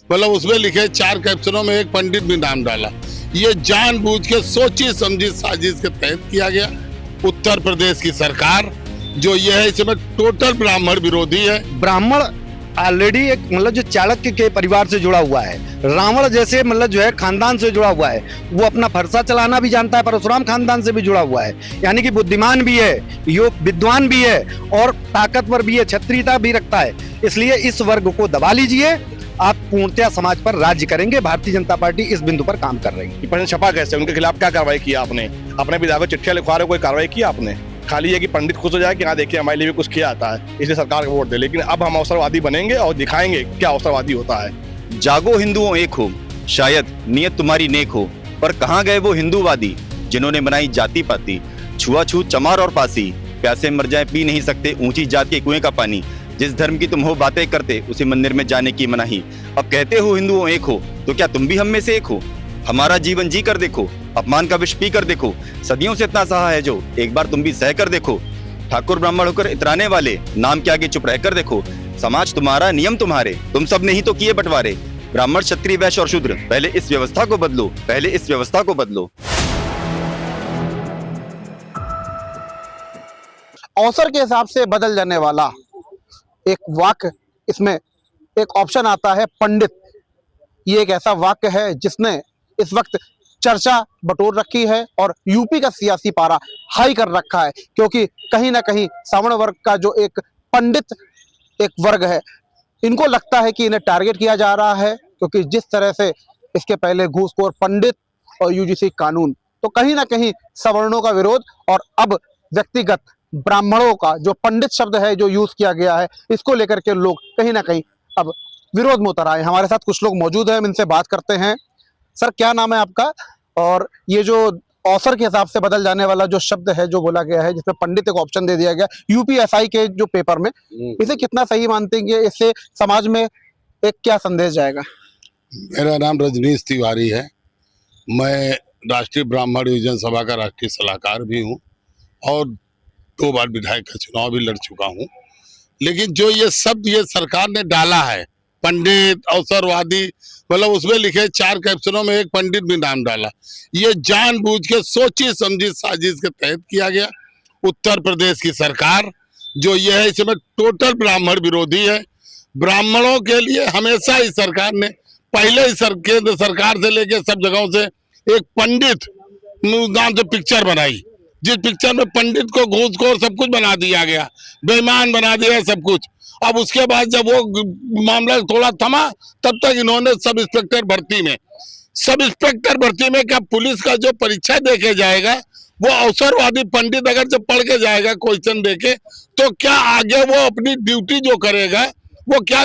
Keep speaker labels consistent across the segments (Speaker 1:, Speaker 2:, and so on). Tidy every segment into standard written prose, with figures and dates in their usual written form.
Speaker 1: मतलब उसमें लिखे 4 कैप्शनों में एक पंडित भी नाम डाला। ये जानबूझ के सोची समझी साजिश के तहत किया गया। उत्तर प्रदेश की सरकार जो ये है इसमें टोटल ब्राह्मण विरोधी है।
Speaker 2: ब्राह्मण ऑलरेडी एक मतलब जो चाणक्य के परिवार से जुड़ा हुआ है, रावण जैसे मतलब जो है खानदान से जुड़ा हुआ है, वो अपना फरसा चलाना भी जानता है, परशुराम खानदान से भी जुड़ा हुआ है, यानी कि बुद्धिमान भी है, यो विद्वान भी है और ताकतवर भी है, क्षत्रियता भी रखता है। इसलिए इस वर्ग को दबा लीजिए, आप पूर्णतया समाज पर राज्य करेंगे। भारतीय जनता पार्टी इस बिंदु पर काम कर रही है।
Speaker 3: पंडित छपा कैसे, उनके खिलाफ क्या कार्रवाई की आपने? अपने विधायक को चिट्ठियां लिखवा रहे, कोई कार्रवाई की आपने? खाली है कि पंडित खुश हो जाए कि हाँ देखिए हमारे लिए भी कुछ किया आता है इसलिए सरकार को वोट दे, लेकिन अब हम अवसरवादी बनेंगे और दिखाएंगे क्या अवसरवादी होता है।
Speaker 4: जागो हिंदुओं एक हो, शायद नियत तुम्हारी नेक हो, पर कहाँ गए वो हिंदूवादी जिन्होंने बनाई जाति पाति, छुआछूत चमार और पासी, प्यासे मर जाए पी नहीं सकते ऊंची जात के कुएं का पानी। जिस धर्म की तुम हो बातें करते उसी मंदिर में जाने की मनाही। अब कहते हो हिंदुओं एक हो, तो क्या तुम भी हम में से एक हो? हमारा जीवन जी कर देखो, अपमान का विष पी कर देखो, सदियों से इतना सहा है जो, एक बार तुम भी सह कर देखो। ठाकुर ब्राह्मण होकर इतराने वाले नाम के आगे चुप रहकर देखो। समाज तुम्हारा, नियम तुम्हारे, तुम सब ने ही तो किए बंटवारे। ब्राह्मण क्षत्रिय वैश्य और शूद्र, पहले इस व्यवस्था को बदलो, पहले इस व्यवस्था को बदलो।
Speaker 5: अवसर के हिसाब से बदल जाने वाला एक वाक्य, इसमें एक ऑप्शन आता है पंडित। ये एक ऐसा वाक्य है जिसने इस वक्त चर्चा बटोर रखी है और यूपी का सियासी पारा हाई कर रखा है, क्योंकि कहीं ना कहीं सवर्ण वर्ग का जो एक पंडित एक वर्ग है, इनको लगता है कि इन्हें टारगेट किया जा रहा है, क्योंकि जिस तरह से इसके पहले घूसखोर पंडित और यूजीसी कानून, तो कहीं ना कहीं सवर्णों का विरोध और अब व्यक्तिगत ब्राह्मणों का जो पंडित शब्द है जो यूज किया गया है, इसको लेकर के लोग कहीं ना कहीं अब विरोध में उतर आए। हमारे साथ कुछ लोग मौजूद हैं, हम इनसे बात करते हैं। सर, क्या नाम है आपका? और ये जो अवसर के हिसाब से बदल जाने वाला जो शब्द है जो बोला गया है, जिसमें पंडित एक ऑप्शन दे दिया गया यूपीएसआई के जो पेपर में, इसे कितना सही मानते हैं? इससे समाज में एक क्या संदेश जाएगा?
Speaker 1: मेरा नाम रजनीश तिवारी है। मैं राष्ट्रीय ब्राह्मण योजना सभा का राष्ट्रीय सलाहकार भी हूँ और 2 बार विधायक का चुनाव भी लड़ चुका हूँ। लेकिन जो ये शब्द ये सरकार ने डाला है, पंडित, अवसरवादी, मतलब उसमें लिखे 4 कैप्शनों में एक पंडित भी नाम डाला। ये जानबूझ के सोची समझी साजिश के तहत किया गया। उत्तर प्रदेश की सरकार जो ये है इसमें टोटल ब्राह्मण विरोधी है। ब्राह्मणों के लिए हमेशा इस सरकार ने, पहले ही केंद्र सरकार से लेके सब जगहों से एक पंडित नाम से पिक्चर बनाई, जिस पिक्चर में पंडित को घूसखोर सब कुछ बना दिया गया, बेईमान बना दिया सब कुछ। अब उसके बाद जब वो मामला थोड़ा थमा, तब तक इन्होंने सब इंस्पेक्टर भर्ती में क्या पुलिस का जो परीक्षा देके जाएगा, वो अवसरवादी पंडित अगर जब पढ़ के जाएगा क्वेश्चन देके, तो क्या आगे वो अपनी ड्यूटी जो करेगा वो क्या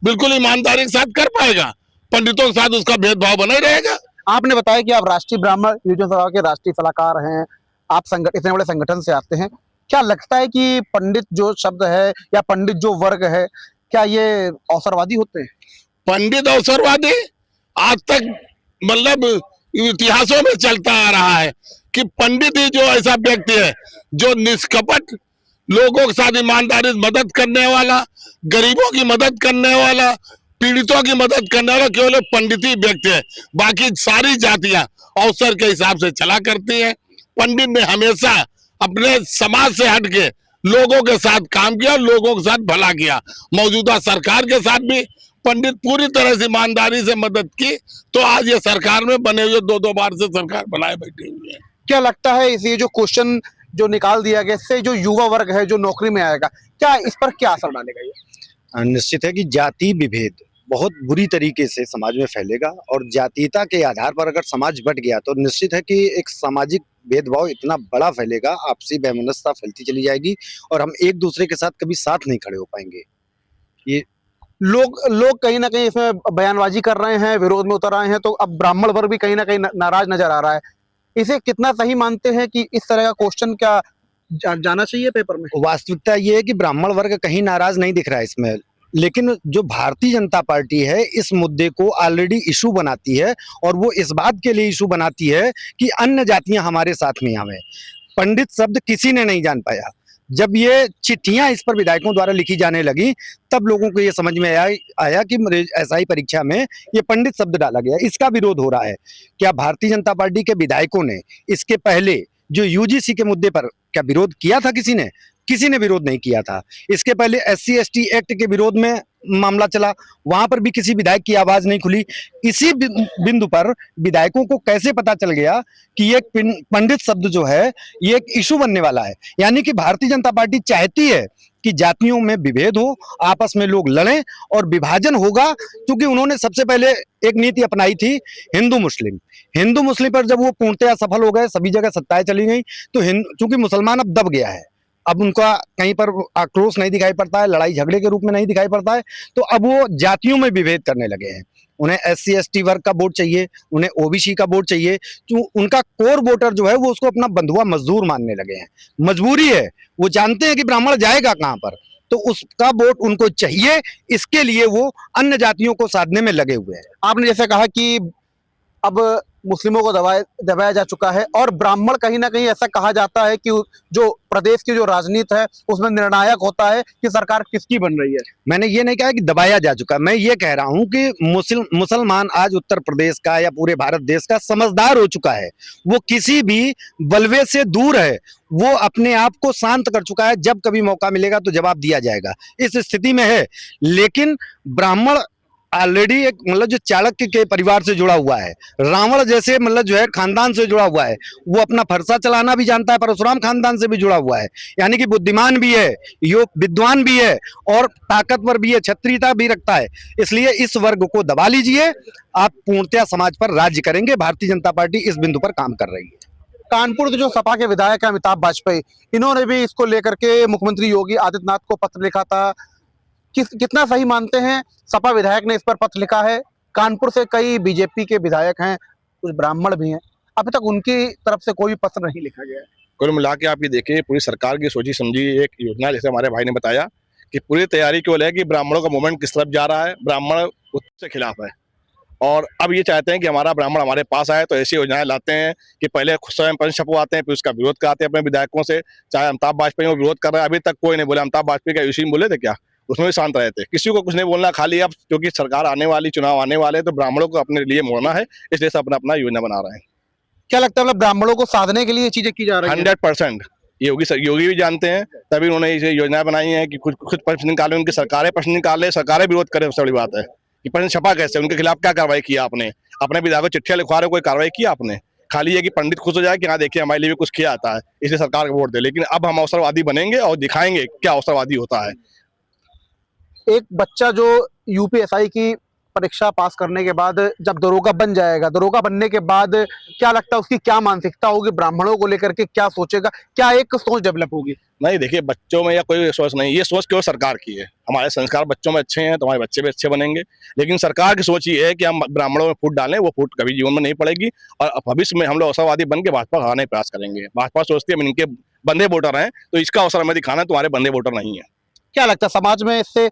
Speaker 1: बिल्कुल ईमानदारी के साथ कर पाएगा? पंडितों के साथ उसका भेदभाव बना रहेगा।
Speaker 5: आपने बताया कि आप राष्ट्रीय ब्राह्मण योजना सभा के राष्ट्रीय सलाहकार हैं, आप इतने बड़े संगठन से आते हैं। क्या लगता है कि पंडित जो शब्द है या पंडित जो वर्ग है, क्या ये अवसरवादी होते हैं?
Speaker 1: पंडित अवसरवादी आज तक मतलब इतिहासों में चलता आ रहा है कि पंडित ही जो ऐसा व्यक्ति है जो निष्कपट लोगों के साथ ईमानदारी से मदद करने वाला, गरीबों की मदद करने वाला, पीड़ितों की मदद करने वाला केवल पंडित ही व्यक्ति है। बाकी सारी जातियां अवसर के हिसाब से चला करती हैं। पंडित ने हमेशा अपने समाज से हटके लोगों के साथ काम किया, लोगों के साथ भला किया। मौजूदा सरकार के साथ भी पंडित पूरी तरह से ईमानदारी से मदद की, तो आज ये सरकार में बने हुए 2 बार से सरकार बनाए बैठे हुए हैं।
Speaker 5: क्या लगता है ये जो क्वेश्चन जो निकाल दिया गया, इससे जो युवा वर्ग है जो नौकरी में आएगा, क्या इस पर क्या असर डालेगा? ये
Speaker 2: निश्चित है कि जाति विभेद बहुत बुरी तरीके से समाज में फैलेगा और जातीयता के आधार पर अगर समाज बट गया तो निश्चित है कि एक सामाजिक भेदभाव इतना बड़ा फैलेगा, आपसी वैमनस्यता फैलती चली जाएगी और हम एक दूसरे के साथ कभी साथ नहीं खड़े हो पाएंगे। ये
Speaker 5: लोग कहीं ना कहीं इसमें बयानबाजी कर रहे हैं, विरोध में उतर आए हैं, तो अब ब्राह्मण वर्ग भी कहीं ना कहीं नाराज नजर आ रहा है। इसे कितना सही मानते हैं कि इस तरह का क्वेश्चन क्या जाना चाहिए पेपर में?
Speaker 2: वास्तविकता ये है कि ब्राह्मण वर्ग कहीं नाराज नहीं दिख रहा है इसमें, लेकिन जो भारतीय जनता पार्टी है इस मुद्दे को ऑलरेडी इशू बनाती है और वो इस बात के लिए इशू बनाती है कि अन्य जातियां हमारे साथ में आवे। पंडित शब्द किसी ने नहीं जान पाया, जब ये चिट्ठियां इस पर विधायकों द्वारा लिखी जाने लगी, तब लोगों को ये समझ में आया कि एसआई परीक्षा में ये पंडित शब्द डाला गया। इसका विरोध हो रहा है। क्या भारतीय जनता पार्टी के विधायकों ने इसके पहले जो यूजीसी के मुद्दे पर क्या विरोध किया था? किसी ने विरोध नहीं किया था। इसके पहले SC/ST एक्ट के विरोध में मामला चला, वहां पर भी किसी विधायक की आवाज नहीं खुली। इसी बिंदु पर विधायकों को कैसे पता चल गया कि ये पंडित शब्द जो है ये एक इशू बनने वाला है? यानी कि भारतीय जनता पार्टी चाहती है कि जातियों में विभेद हो, आपस में लोग लड़ें और विभाजन होगा, क्योंकि उन्होंने सबसे पहले एक नीति अपनाई थी हिंदू मुस्लिम पर जब वो पूर्णतया सफल हो गए, सभी जगह सत्ताएं चली गई, तो चूंकि मुसलमान अब दब गया है, अब उनका कहीं पर आक्रोश नहीं दिखाई पड़ता है, लड़ाई झगड़े के रूप में नहीं दिखाई पड़ता है, तो अब वो जातियों में विभेद करने लगे हैं। उन्हें SC/ST वर्ग का वोट चाहिए, उन्हें OBC का वोट चाहिए, तो उनका कोर वोटर जो है वो उसको अपना बंधुआ मजदूर मानने लगे हैं। मजबूरी है, वो जानते हैं कि ब्राह्मण जाएगा कहाँ पर, तो उसका वोट उनको चाहिए। इसके लिए वो अन्य जातियों को साधने में लगे हुए हैं।
Speaker 5: आपने जैसे कहा कि अब मुस्लिमों को दबाया जा चुका है और ब्राह्मण कहीं ना कहीं ऐसा कहा जाता है कि जो प्रदेश की जो राजनीति है उसमें निर्णायक होता है कि सरकार किसकी बन रही है।
Speaker 2: मैंने ये नहीं कहा कि दबाया जा चुका, मैं ये कह रहा हूं कि मुसलमान आज उत्तर प्रदेश का या पूरे भारत देश का समझदार हो चुका है। वो किसी भी बलवे से दूर है, वो अपने आप को शांत कर चुका है। जब कभी मौका मिलेगा तो जवाब दिया जाएगा, इस स्थिति में है। लेकिन ब्राह्मण ऑलरेडी एक जो चाणक्य के परिवार से जुड़ा हुआ है, रावण जैसे जो है खानदान से जुड़ा हुआ है। वो अपना फरसा चलाना भी जानता है, परशुराम खानदान से भी जुड़ा हुआ है। यानी कि बुद्धिमान भी है, यो विद्वान भी है और ताकतवर भी है, क्षत्रियता भी रखता है। इसलिए इस वर्ग को दबा लीजिए, आप पूर्णतया समाज पर राज्य करेंगे। भारतीय जनता पार्टी इस बिंदु पर काम कर रही है।
Speaker 5: कानपुर के जो सपा के विधायक हैं अमिताभ बाजपेयी, इन्होंने भी इसको लेकर के मुख्यमंत्री योगी आदित्यनाथ को पत्र लिखा था। कितना सही मानते हैं? सपा विधायक ने इस पर पत्र लिखा है। कानपुर से कई बीजेपी के विधायक हैं, कुछ ब्राह्मण भी हैं, अभी तक उनकी तरफ से कोई पत्र नहीं लिखा गया है।
Speaker 3: कुल मिला के आप ये देखिए, पूरी सरकार की सोची समझी एक योजना, जैसे हमारे भाई ने बताया कि पूरी तैयारी क्यों है कि ब्राह्मणों का मूवमेंट किस तरफ जा रहा है, ब्राह्मण उससे खिलाफ है और अब ये चाहते हैं कि हमारा ब्राह्मण हमारे पास आए। तो ऐसी योजनाएं लाते हैं कि पहले स्वयं पंच छपवाते हैं, फिर उसका विरोध कराते हैं अपने विधायकों से। चाहे अमिताभ बाजपेयी वो विरोध कर रहे हैं, अभी तक कोई नहीं बोला। अमिताभ बाजपेयी का यूसी में बोले थे क्या? उसमें भी शांत रहे थे, किसी को कुछ नहीं बोलना। खाली अब क्योंकि सरकार आने वाली, चुनाव आने वाले, तो ब्राह्मणों को अपने लिए मोड़ना है, इसलिए सब अपना अपना योजना बना रहे हैं।
Speaker 5: क्या लगता है, मतलब ब्राह्मणों को साधने के लिए चीजें की जा रही है?
Speaker 3: 100% योगी भी जानते हैं, तभी उन्होंने ये योजनाएं बनाई हैं कि कुछ प्रश्न निकाले, उनकी सरकारें प्रश्न निकाले, सरकारें विरोध करें। सबसे बड़ी बात है कि प्रश्न छपा कैसे, उनके खिलाफ क्या कार्रवाई किया आपने? अपने विधायकों को चिट्ठियां लिखवा रहे हो, कोई कार्रवाई किया आपने? खाली है कि पंडित खुश हो जाए कि हाँ देखिए हमारे लिए भी कुछ किया आता है, इसलिए सरकार को वोट दे। लेकिन अब हम अवसरवादी बनेंगे और दिखाएंगे क्या अवसरवादी होता है।
Speaker 5: एक बच्चा जो यूपीएसआई की परीक्षा पास करने के बाद जब दरोगा बन जाएगा, दरोगा बनने के बाद क्या लगता है उसकी क्या मानसिकता होगी, ब्राह्मणों को लेकर के क्या सोचेगा, क्या एक सोच डेवलप होगी?
Speaker 3: नहीं देखिए, बच्चों में या कोई सोच नहीं, ये सोच केवल सरकार की है। हमारे संस्कार बच्चों में अच्छे हैं तो हमारे बच्चे भी अच्छे बनेंगे। लेकिन सरकार की सोच ये है कि हम ब्राह्मणों में फूट डालें, वो फूट कभी जीवन में नहीं पड़ेगी और भविष्य में हम लोग अवसरवादी बन के भाजपा का हराने का प्रयास करेंगे। भाजपा सोचती है हम इनके बंदे वोटर हैं, तो इसका अवसर हमें दिखाना है, तुम्हारे बंदे वोटर नहीं है।
Speaker 5: क्या लगता है समाज में इससे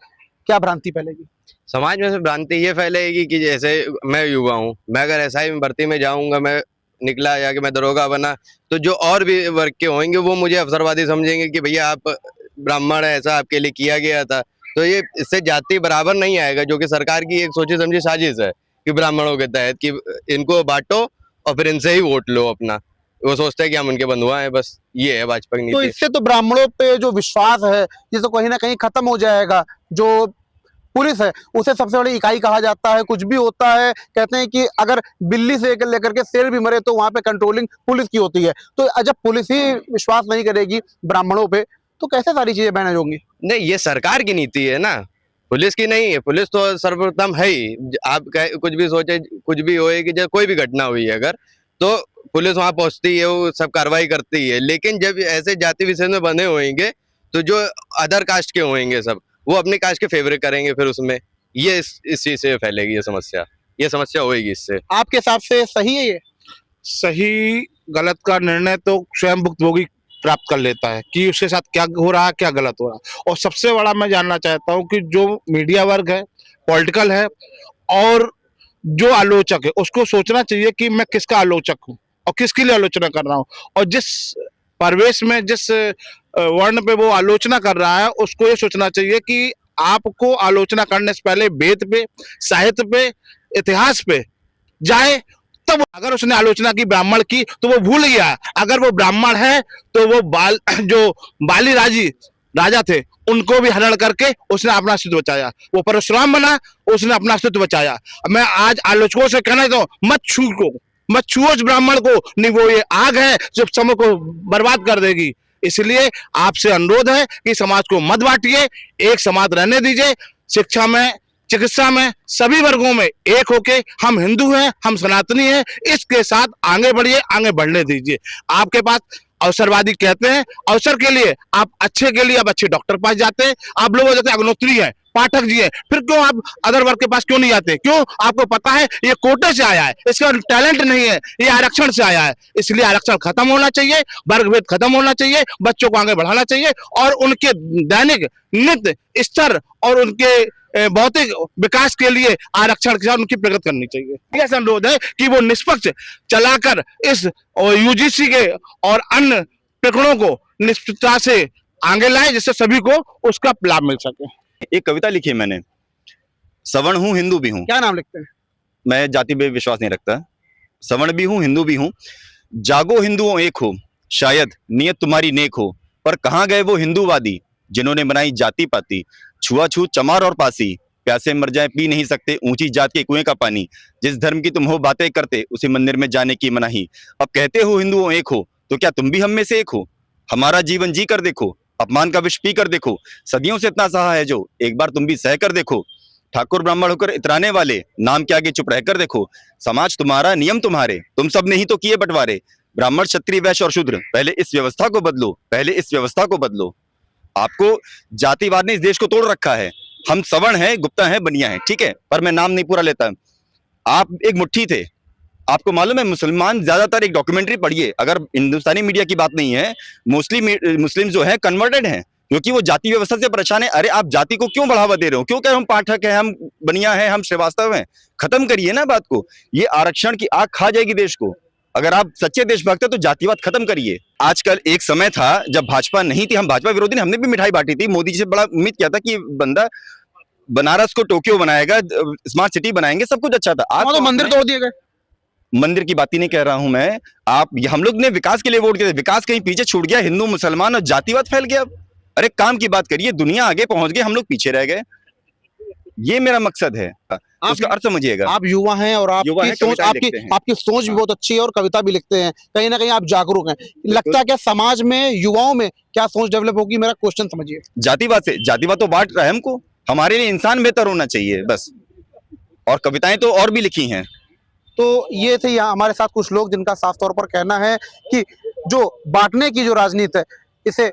Speaker 5: क्या भ्रांति फैलेगी?
Speaker 6: समाज में से भ्रांति ये फैलेगी कि जैसे मैं युवा हूँ, मैं अगर एसआई में भर्ती में जाऊंगा, मैं निकला या कि मैं दरोगा बना, तो जो और भी वर्ग के होंगे वो मुझे अवसरवादी समझेंगे कि भैया आप ब्राह्मण है, ऐसा आपके लिए किया गया था। तो ये इससे जाति बराबर नहीं आएगा, जो कि सरकार की एक सोची समझी साजिश है कि ब्राह्मणों के तहत कि इनको बांटो और फिर इनसे ही वोट लो अपना। वो सोचते हैं कि हम उनके बंधुआ हैं, बस ये है भाजपा की नीति।
Speaker 5: तो इससे तो ब्राह्मणों पे जो विश्वास है ये तो कहीं ना कहीं खत्म हो जाएगा। जो पुलिस है उसे सबसे बड़ी इकाई कहा जाता है, कुछ भी होता है कहते हैं कि अगर बिल्ली से लेकर के शेर भी मरे तो वहां पे कंट्रोलिंग पुलिस की होती है। तो जब पुलिस ही विश्वास नहीं करेगी ब्राह्मणों पे तो कैसे सारी चीजें मैनेज होंगी?
Speaker 6: नहीं, ये सरकार की नीति है ना, पुलिस की नहीं है। पुलिस तो सर्वप्रथम है ही। आप कुछ भी सोचे, कुछ भी होए कि जब कोई भी घटना हुई है अगर, तो पुलिस वहां पहुंचती है, वो सब कार्रवाई करती है। लेकिन जब ऐसे जाति विशेष में बंधे होंगे तो जो अदर कास्ट के होंगे सब, वो अपने कास्ट के फेवर करेंगे, फिर उसमें ये इस चीज से फैलेगी ये समस्या होगी इससे।
Speaker 5: आपके हिसाब से सही है ये?
Speaker 7: सही गलत का निर्णय तो स्वयं भुक्तभोगी प्राप्त कर लेता है कि उसके साथ क्या हो रहा है, क्या गलत हो रहा है। और सबसे बड़ा मैं जानना चाहता हूं कि जो मीडिया वर्ग है, पॉलिटिकल है और जो आलोचक है, उसको सोचना चाहिए कि मैं किसका आलोचक हूं और किसके लिए आलोचना कर रहा हूं। और जिस परिवेश में, जिस वर्ण पे वो आलोचना कर रहा है, उसको ये सोचना चाहिए कि आपको आलोचना करने से पहले वेद पे, साहित्य पे, इतिहास पे जाए, तब अगर उसने आलोचना की ब्राह्मण की तो वो भूल गया। अगर वो ब्राह्मण है तो वो बाली राजा थे, उनको भी हरण करके उसने अपना अस्तित्व बचाया। वो परशुराम बना, उसने अपना अस्तित्व बचाया। मैं आज आलोचकों से कहना चाहता हूं, मत छुओ उस ब्राह्मण को, नहीं वो ये आग है जो समय को बर्बाद कर देगी। इसलिए आपसे अनुरोध है कि समाज को मत बांटिए, एक समाज रहने दीजिए। शिक्षा में, चिकित्सा में, सभी वर्गों में एक होके हम हिंदू हैं, हम सनातनी हैं, इसके साथ आगे बढ़िए, आगे बढ़ने दीजिए। आपके पास अवसरवादी कहते हैं, अवसर के लिए आप अच्छे के लिए आप अच्छे डॉक्टर के पास जाते हैं, आप लोग जैसे अग्नोत्री हैं, पाठक जी हैं, फिर क्यों आप अदर वर्ग के पास क्यों नहीं जाते? क्यों? आपको पता है ये कोटे से आया है, इसका टैलेंट नहीं है, ये आरक्षण से आया है। इसलिए आरक्षण खत्म होना चाहिए, वर्गभेद खत्म होना चाहिए, बच्चों को आगे बढ़ाना चाहिए और उनके दैनिक नित्य स्तर और उनके भौतिक विकास के लिए आरक्षण के साथ उनकी प्रगति करनी चाहिए। ऐसा अनुरोध है कि वो निष्पक्ष चलाकर इस यूजीसी के और अन्य प्रकरणों को निष्पक्षता से आगे लाए, जिससे सभी को उसका लाभ मिल सके।
Speaker 4: एक कविता लिखी है मैंने, सवर्ण हूँ हिंदू भी हूँ।
Speaker 5: क्या नाम लिखते हैं?
Speaker 4: मैं जाति पे विश्वास नहीं रखता, सवर्ण भी हूँ हिंदू भी हूँ। जागो हिंदुओं एक हो, शायद नियत तुम्हारी नेक हो, पर कहाँ गए वो हिंदूवादी जिन्होंने बनाई जाति पाति, छुआछूत चमार और पासी, प्यासे मर जाए पी नहीं सकते ऊंची जात के कुएं का पानी। जिस धर्म की तुम हो बातें करते उसी मंदिर में जाने की मनाही। अब कहते हो हिंदुओं एक हो, तो क्या तुम भी हम में से एक हो? हमारा जीवन जी कर देखो, अपमान का विष पी कर देखो, सदियों से इतना सहा है जो, एक बार तुम भी सह कर देखो। ठाकुर ब्राह्मण होकर इतराने वाले नाम के आगे चुप रहकर देखो। समाज तुम्हारा नियम तुम्हारे, तुम सब ने ही तो किए बंटवारे। ब्राह्मण क्षत्रिय वैश्य और शूद्र, पहले इस व्यवस्था को बदलो, पहले इस व्यवस्था को बदलो। आपको जातिवाद ने इस देश को तोड़ रखा है। हम सवर्ण हैं, गुप्ता हैं, बनिया हैं, ठीक है, पर मैं नाम नहीं पूरा लेता। आप एक मुट्ठी थे। आपको मालूम है मुसलमान ज्यादातर, एक डॉक्यूमेंट्री पढ़िए, अगर हिंदुस्तानी मीडिया की बात नहीं है, मोस्टली मुस्लिम जो है कन्वर्टेड हैं, क्योंकि वो जाति व्यवस्था से परेशान है। अरे आप जाति को क्यों बढ़ावा दे रहे हो? क्यों कह हम पाठक हैं, हम बनिया हैं, हम श्रीवास्तव हैं? खत्म करिए ना बात को। ये आरक्षण की आग खा जाएगी देश को। अगर आप सच्चे देशभक्त हैं तो जातिवाद खत्म करिए। आजकल एक समय था जब भाजपा नहीं थी, हम भाजपा विरोधी, हमने भी मिठाई बांटी थी। मोदी जी से बड़ा उम्मीद किया था कि बंदा बनारस को टोक्यो बनाएगा, स्मार्ट सिटी बनाएंगे, सब कुछ अच्छा था। आज
Speaker 5: तो मंदिर तोड़ दिए गए।
Speaker 4: मंदिर की बात ही नहीं कह रहा हूं मैं। हम लोग ने विकास के लिए वोट दिया, विकास कहीं पीछे छूट गया, हिंदू मुसलमान और जातिवाद फैल गया। अरे काम की बात करिए, दुनिया आगे पहुंच गई, हम लोग पीछे रह गए। ये मेरा मकसद है, उसका अर्थ समझिएगा।
Speaker 5: आप युवा हैं और
Speaker 4: युवा
Speaker 5: आपकी
Speaker 4: हैं,
Speaker 5: सोच,
Speaker 4: कविताएं लिखते हैं।
Speaker 5: आपकी सोच भी बहुत अच्छी है और कविता भी लिखते हैं, कहीं ना कहीं आप जागरूक हैं। लगता है क्या समाज में, युवाओं में क्या सोच डेवलप होगी? मेरा क्वेश्चन समझिए।
Speaker 4: जातिवाद से, जातिवाद तो बांट रहा है हमको। हमारे लिए इंसान बेहतर होना चाहिए बस। और कविताएं तो और भी लिखी हैं।
Speaker 5: तो ये थे यहाँ हमारे साथ कुछ लोग जिनका साफ तौर पर कहना है कि जो बांटने की जो राजनीति है, इसे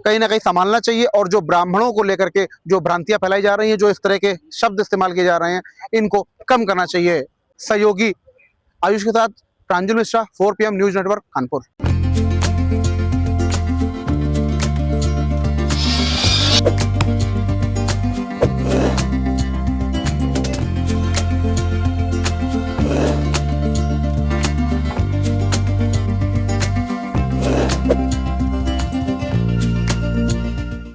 Speaker 5: कहीं ना कहीं संभालना चाहिए और जो ब्राह्मणों को लेकर के जो भ्रांतियां फैलाई जा रही हैं, जो इस तरह के शब्द इस्तेमाल किए जा रहे हैं, इनको कम करना चाहिए। सहयोगी आयुष के साथ Pranjal Mishra, 4 PM news network, Kanpur.